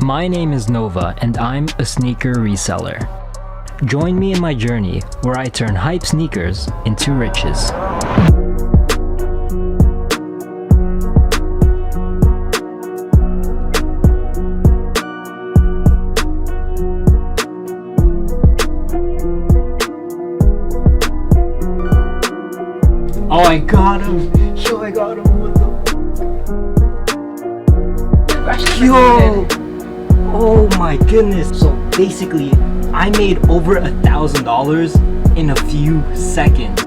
My name is Nova and I'm a sneaker reseller. Join me in my journey where I turn hype sneakers into riches. Oh, I got him! Yo, I got him! What the? Yo! Oh my goodness! So basically, I made over $1,000 in a few seconds.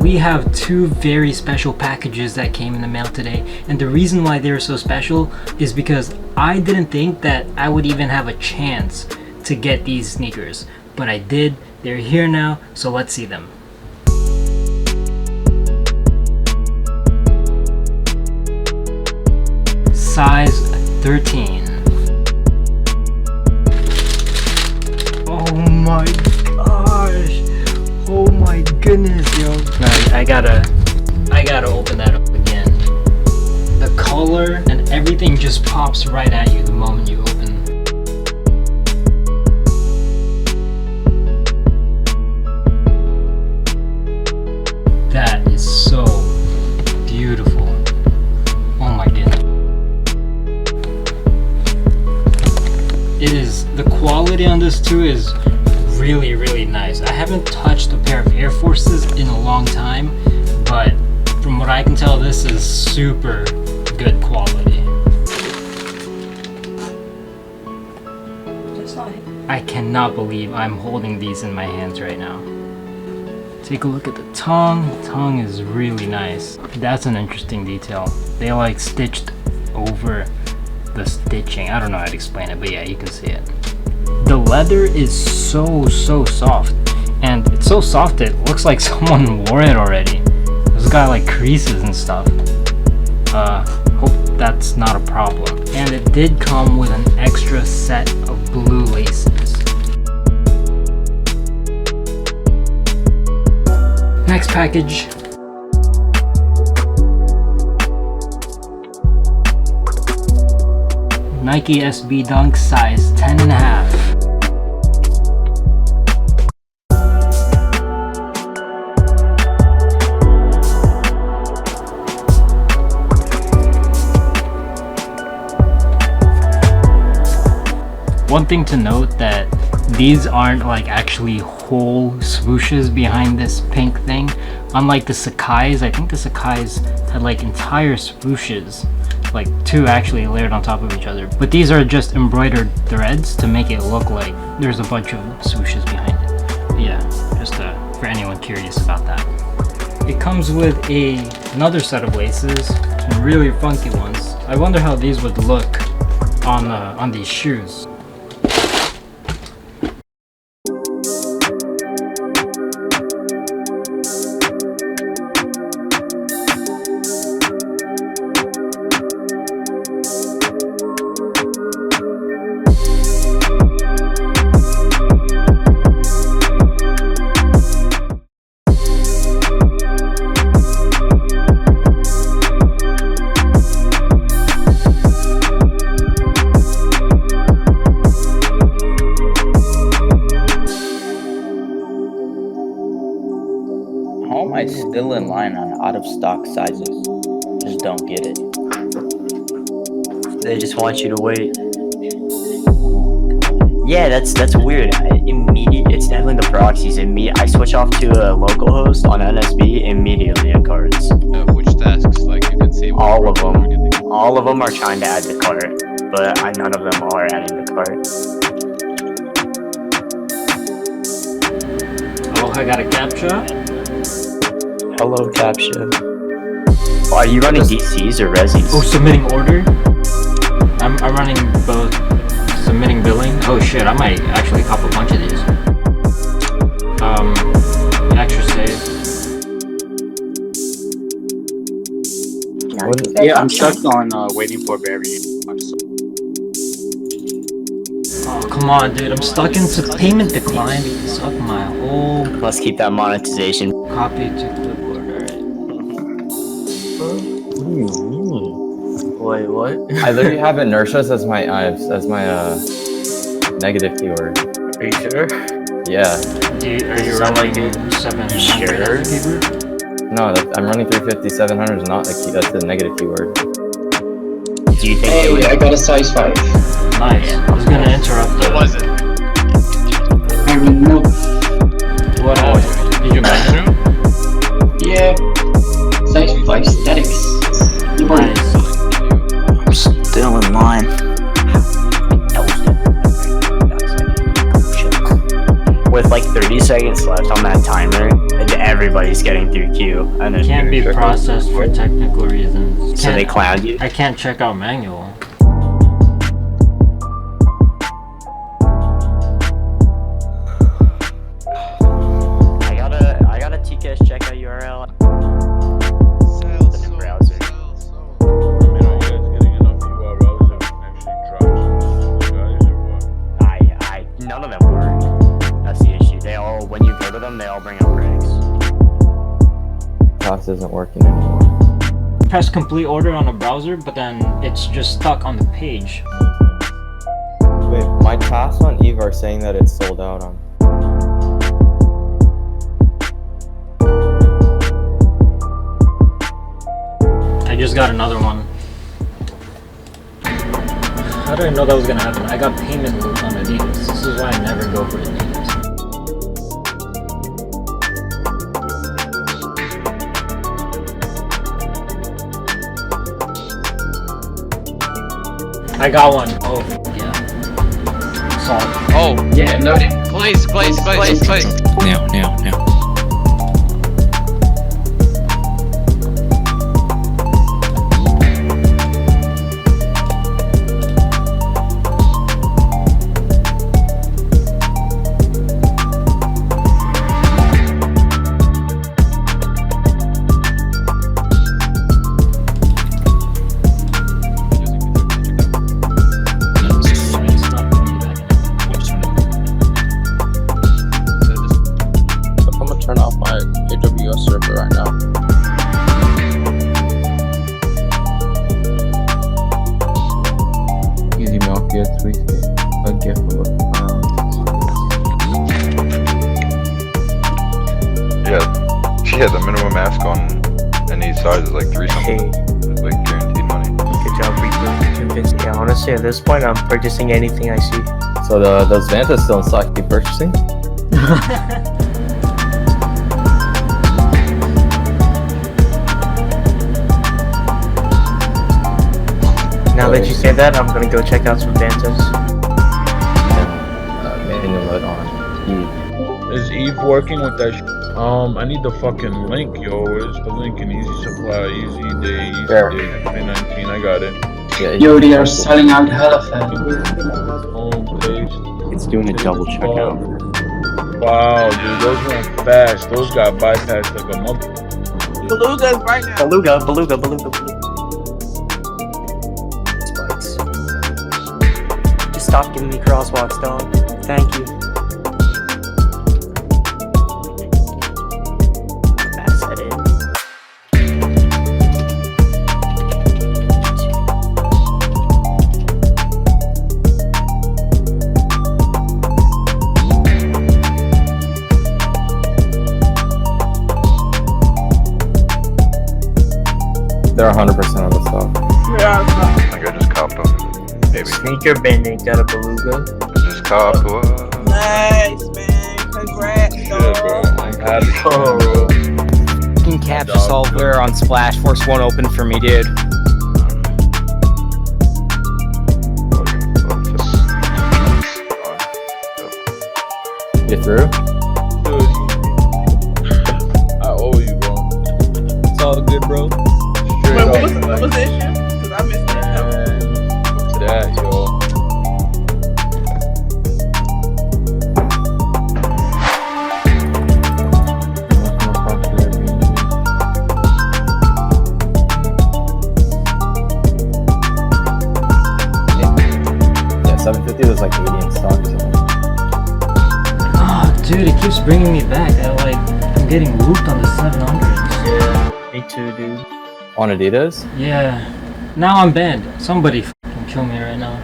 We have two very special packages that came in the mail today, and the reason why they're so special is because I didn't think that I would even have a chance to get these sneakers, but I did. They're here now, so let's see them. Size 13. Oh my gosh! Oh my goodness, yo! I gotta open that up again. The color and everything just pops right at you the moment you open. That is so beautiful. Oh my goodness. The quality on this too is really nice. I haven't touched a pair of Air Forces in a long time, but from what I can tell, this is super good quality. I cannot believe I'm holding these in my hands right now. Take a look at the tongue. The tongue is really nice. That's an interesting detail. They like stitched over the stitching. I don't know how to explain it, but yeah, you can see it. The leather is so soft, and it's so soft it looks like someone wore it already. It's got like creases and stuff. Hope that's not a problem. And it did come with an extra set of blue laces. Next package. Nike SB Dunk size 10.5. One thing to note that these aren't like actually whole swooshes behind this pink thing. Unlike the Sakai's, I think the Sakai's had like entire swooshes, like two actually layered on top of each other. But these are just embroidered threads to make it look like there's a bunch of swooshes behind it. But yeah, just for anyone curious about that. It comes with another set of laces, some really funky ones. I wonder how these would look on these shoes. How am I still in line on out of stock sizes? Just don't get it. They just want you to wait. Yeah, that's weird. It's definitely the proxies. I switch off to a local host on NSB immediately at cards. Which tasks? Like you can see. All of them. All of them are trying to add the cart, but none of them are adding the cart. Oh, I got a captcha. Hello, Caption. Oh, are you running DCs or Resis? Oh, submitting order? I'm running both. Submitting billing? Oh shit, I might actually cop a bunch of these. Extra save. Yeah, I'm stuck on waiting for Barry. Oh, come on, dude. I'm stuck in payment decline. Suck my whole. Let's keep that monetization. Copy to clipboard, alright. Wait, what? I literally have inertias as my negative keyword. Are you sure? Yeah. Are you running 700 Sure. keyword? No, I'm running 350. 700 is not a key. That's the negative keyword. Do you think it Hey, would? I got a size 5. Nice. I was gonna interrupt. What was it? I removed. What? Did you mention him? Yeah. Size 5 statics. Nice. I'm still in line. With like 30 seconds left on that timer, and everybody's getting through queue. And then Can't be processed for technical reasons. So they Can't- clowned you? I can't check out manual. I got a TKS checkout URL. Sell, The sold, browser. sell, sold. I mean, are you guys getting enough URLs that actually drops you guys or what? None of them work. That's the issue. They all, when you go to them, they all bring up breaks. Class isn't working anymore. Press complete order on a browser, but then it's just stuck on the page. Wait, my tasks on Eve are saying that it's sold out on. I just got another one. How did I know that was gonna happen? I got payment loop on Adidas. This is why I never go for Adidas. I got one. Oh, yeah. Solid. Oh, Yeah, loaded. place. Now. Stop putting me back in. I'm gonna turn off my AWS server right now. Easy milk gets wasted. A gift of a pound. Yeah, the minimum ask on any size is like 3 something. It's like guaranteed money. Good job, Reaper. Convincing. Yeah, honestly, at this point, I'm purchasing anything I see. So those Vantas still in stock. Keep purchasing. Now that you say that, I'm gonna go check out some Vantas. Manual mode on Eve. Is Eve working with that? I need the fucking link, yo. Where's the link in Yeezy Supply, Yeezy Day, There. Yeezy Day 2019? I got it. Yeah, Yo, they are selling out hella fast. Home page. It's doing a double checkout. Wow, dude, those went fast. Those got bypassed like a month. Belugas right now. Beluga. Spikes. Just stop giving me crosswalks, dog. Thank you. That's it. They're 100% on the stock. Yeah, I think I just copped them. Maybe. Sneaker bending got a Beluga. Just copped what? nice, man. Congrats, Yeah, bro. dog. I'm happy. Oh. Bro. Fucking capture solver on Splash Force 1 open for me, dude. You through? Dude, I owe you, bro. It's all good, bro. Straight Wait, up. what was the issue? Because I missed it. Man, that, yo. Yeah, 750 was like 80 in stock or something. Oh, dude, it keeps bringing me back. I'm getting looped on the 700s. Yeah, me too, dude. On Adidas? Yeah. Now I'm banned. Somebody fucking kill me right now.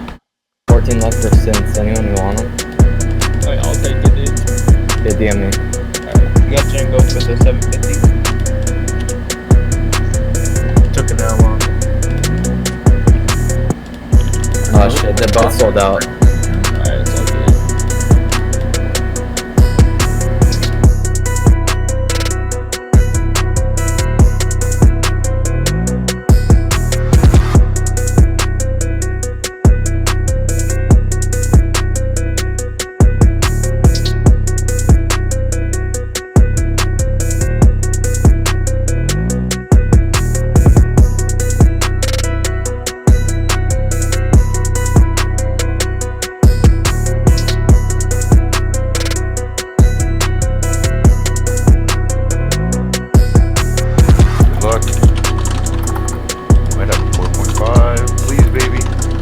14 left for Since. Anyone who want them? Alright, I'll take it, dude. Yeah, DM me. Alright, you got Django for the 750. Took it that long. Oh shit, they're both sold out. Alright, it's all good.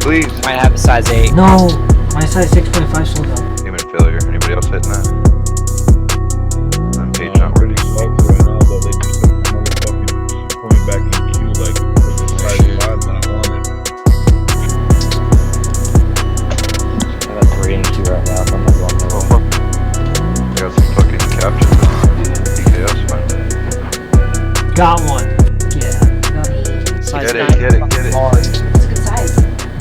Please. Might have a size 8. No! My size 6.5 sold out. Human failure. Anybody else hitting that? I'm page not ready. Right now, though, they just took motherfucking coming back in queue like for the size 5 that I wanted. I got 3 and 2 right now. I'm not going there. I got some fucking captions on DKS finally. Got one. Yeah. Size Get it.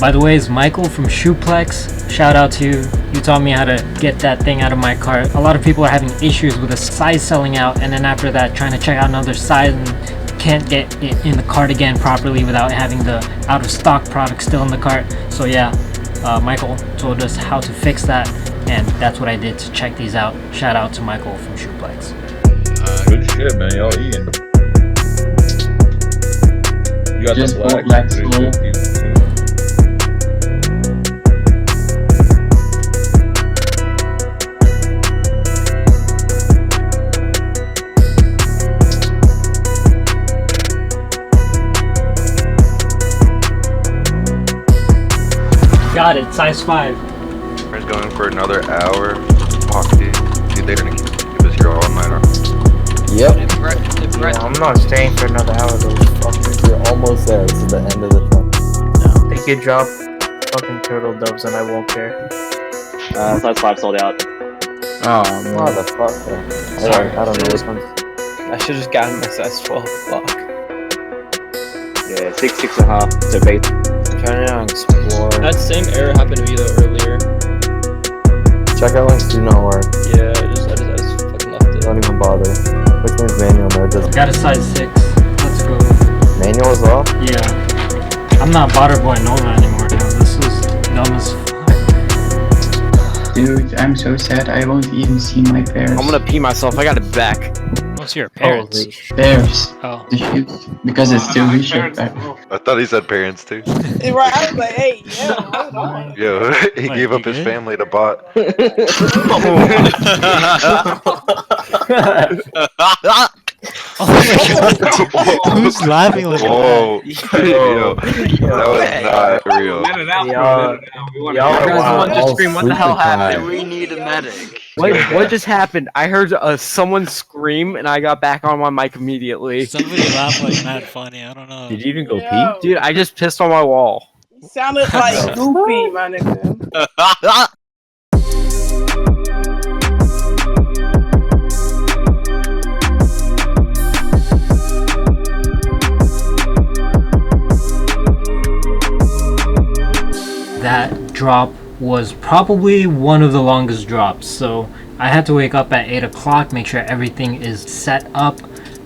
By the way, it's Michael from Shoeplex. Shout out to you. You taught me how to get that thing out of my cart. A lot of people are having issues with a size selling out, and then after that trying to check out another size and can't get it in the cart again properly without having the out of stock product still in the cart. So yeah, Michael told us how to fix that, and that's what I did to check these out. Shout out to Michael from Shoeplex. Good shit, man. Y'all eating. You got Just the bought black Black Soul. 350s, too. Got it, size 5. We're going for another hour. Fuck, dude. Dude, they're gonna keep us here all night, huh? Yep. I'm not staying for another hour though. You're almost there. This is the end of the truck. They could drop fucking turtle doves and I won't care. Size 5 sold out. Oh man. Motherfucker. I don't know which ones. I should just gotten my size 12 block. Yeah, 6.5 to base. I'm trying to explore. That same error happened to me though earlier. Checkout links do not work. Yeah, I just fucking left it. Don't even bother. Which one's manual there? Just Got a size 6. Let's go. manual as well? Yeah. I'm not Botter Boy Nova anymore, yo. This is dumb as fuck. Dude, I'm so sad. I won't even see my pairs. I'm gonna pee myself. I got it back. What's your parents? Pairs. Oh. The shoes. Because it's still reshipped back. I thought he said parents too. Right, I was like, hey, yeah, hold on. Yo, he Wait, gave you up his good? family to bot. Who's laughing like Whoa. Yo, that was not real. Y'all want to scream, what the hell happened? We need a medic. What just happened? I heard someone scream and I got back on my mic immediately. Somebody laughed like mad funny. I don't know. Did you even go Yo. pee? Dude, I just pissed on my wall. You sounded like Goofy, my nigga. That drop was probably one of the longest drops, so I had to wake up at 8 o'clock, make sure everything is set up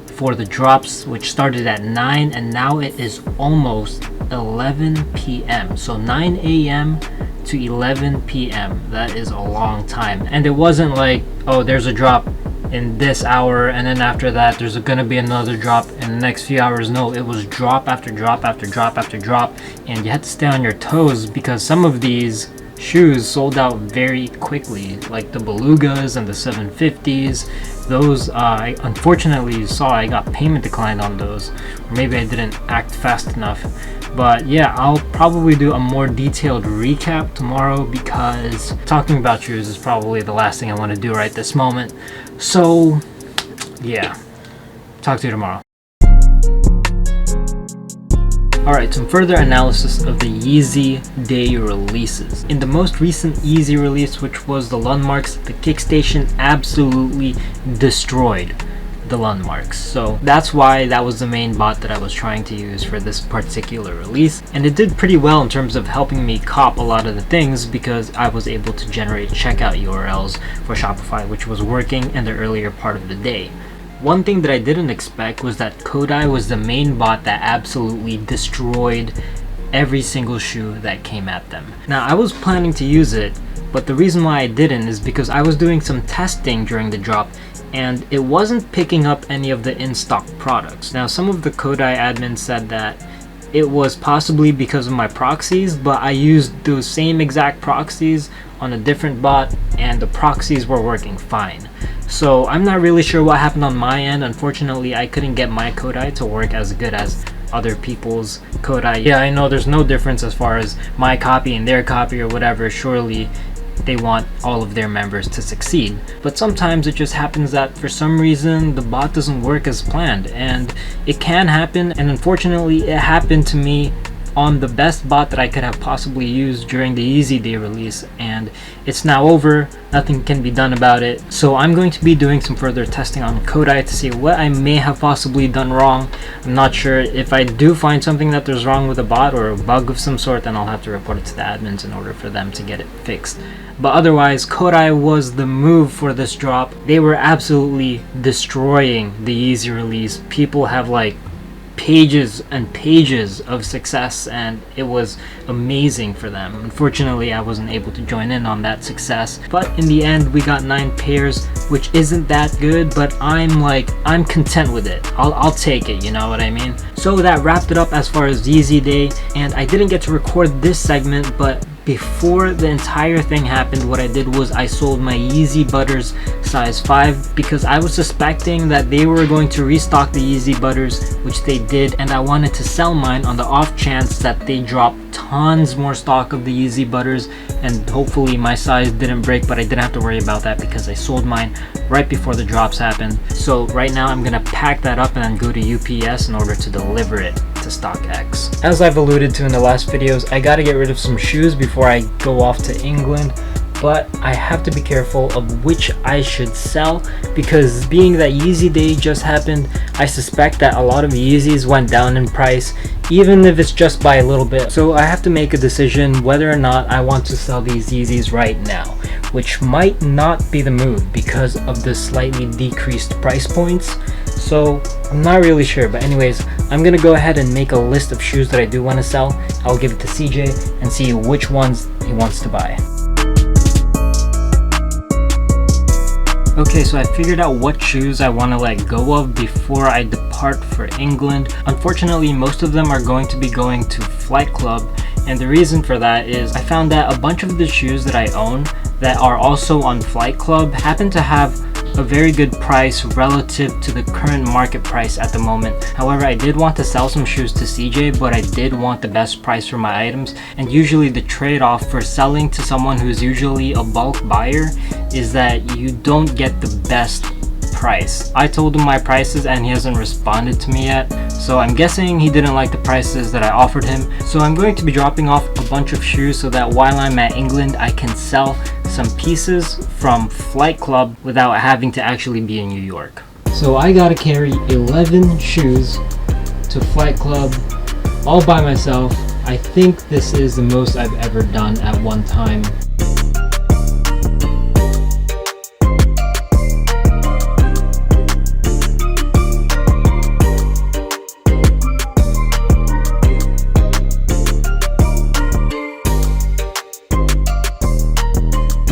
for the drops, which started at 9 and now it is almost 11 p.m. so 9 a.m. to 11 p.m. that is a long time. And it wasn't like, oh, there's a drop in this hour and then after that there's gonna be another drop in the next few hours. No, it was drop after drop after drop after drop, and you had to stay on your toes because some of these shoes sold out very quickly, like the Belugas and the 750s. Those I unfortunately saw I got payment declined on those, or maybe I didn't act fast enough. But yeah, I'll probably do a more detailed recap tomorrow because talking about shoes is probably the last thing I want to do right this moment. So yeah, talk to you tomorrow. Alright, some further analysis of the Yeezy Day releases. In the most recent Yeezy release, which was the Landmarks, the Kickstation absolutely destroyed the Landmarks. So that's why that was the main bot that I was trying to use for this particular release. And it did pretty well in terms of helping me cop a lot of the things because I was able to generate checkout URLs for Shopify, which was working in the earlier part of the day. One thing that I didn't expect was that Kodai was the main bot that absolutely destroyed every single shoe that came at them. Now, I was planning to use it, but the reason why I didn't is because I was doing some testing during the drop and it wasn't picking up any of the in-stock products. Now, some of the Kodai admins said that it was possibly because of my proxies, but I used those same exact proxies on a different bot and the proxies were working fine. So I'm not really sure what happened on my end. Unfortunately, I couldn't get my Kodai to work as good as other people's Kodai. Yeah, I know there's no difference as far as my copy and their copy or whatever. Surely they want all of their members to succeed. But sometimes it just happens that for some reason the bot doesn't work as planned, and it can happen, and unfortunately it happened to me on the best bot that I could have possibly used during the Yeezy Day release, and it's now over. Nothing can be done about it. So I'm going to be doing some further testing on Kodai to see what I may have possibly done wrong. I'm not sure. If I do find something that there's wrong with the bot or a bug of some sort, then I'll have to report it to the admins in order for them to get it fixed. But otherwise, Kodai was the move for this drop. They were absolutely destroying the Yeezy release. People have like pages and pages of success, and it was amazing for them. Unfortunately, I wasn't able to join in on that success, but in the end we got 9 pairs, which isn't that good, but I'm content with it. I'll take it, you know what I mean? So that wrapped it up as far as Yeezy Day, and I didn't get to record this segment, but before the entire thing happened, what I did was I sold my Yeezy Butters size 5 because I was suspecting that they were going to restock the Yeezy Butters, which they did, and I wanted to sell mine on the off chance that they drop tons more stock of the Yeezy Butters, and hopefully my size didn't break, but I didn't have to worry about that because I sold mine right before the drops happened. So right now I'm gonna pack that up and then go to UPS in order to deliver it to StockX. As I've alluded to in the last videos, I gotta get rid of some shoes before I go off to England, but I have to be careful of which I should sell because being that Yeezy Day just happened, I suspect that a lot of Yeezys went down in price, even if it's just by a little bit. So I have to make a decision whether or not I want to sell these Yeezys right now, which might not be the move because of the slightly decreased price points. So I'm not really sure, but anyways, I'm gonna go ahead and make a list of shoes that I do want to sell. I'll give it to CJ and see which ones he wants to buy. Okay, so I figured out what shoes I want to let go of before I depart for England. Unfortunately, most of them are going to be going to Flight Club, and the reason for that is I found that a bunch of the shoes that I own that are also on Flight Club happen to have a very good price relative to the current market price at the moment. However, I did want to sell some shoes to CJ, but I did want the best price for my items, and usually the trade-off for selling to someone who's usually a bulk buyer is that you don't get the best price. I told him my prices and he hasn't responded to me yet, so I'm guessing he didn't like the prices that I offered him. So I'm going to be dropping off a bunch of shoes so that while I'm at England I can sell some pieces from Flight Club without having to actually be in New York. So I gotta carry 11 shoes to Flight Club all by myself. I think this is the most I've ever done at one time.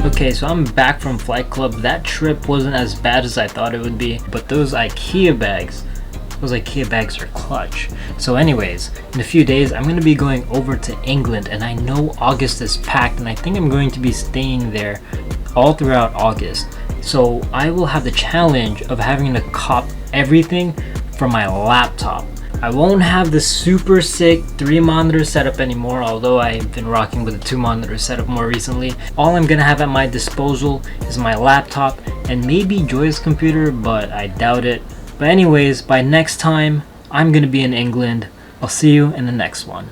Okay, so I'm back from Flight Club. That trip wasn't as bad as I thought it would be, but those IKEA bags are clutch. So anyways, in a few days I'm going to be going over to England, and I know August is packed, and I think I'm going to be staying there all throughout August. So I will have the challenge of having to cop everything from my laptop. I won't have the super sick 3-monitor setup anymore, although I've been rocking with a 2-monitor setup more recently. All I'm gonna have at my disposal is my laptop and maybe Joy's computer, but I doubt it. But anyways, by next time, I'm gonna be in England. I'll see you in the next one.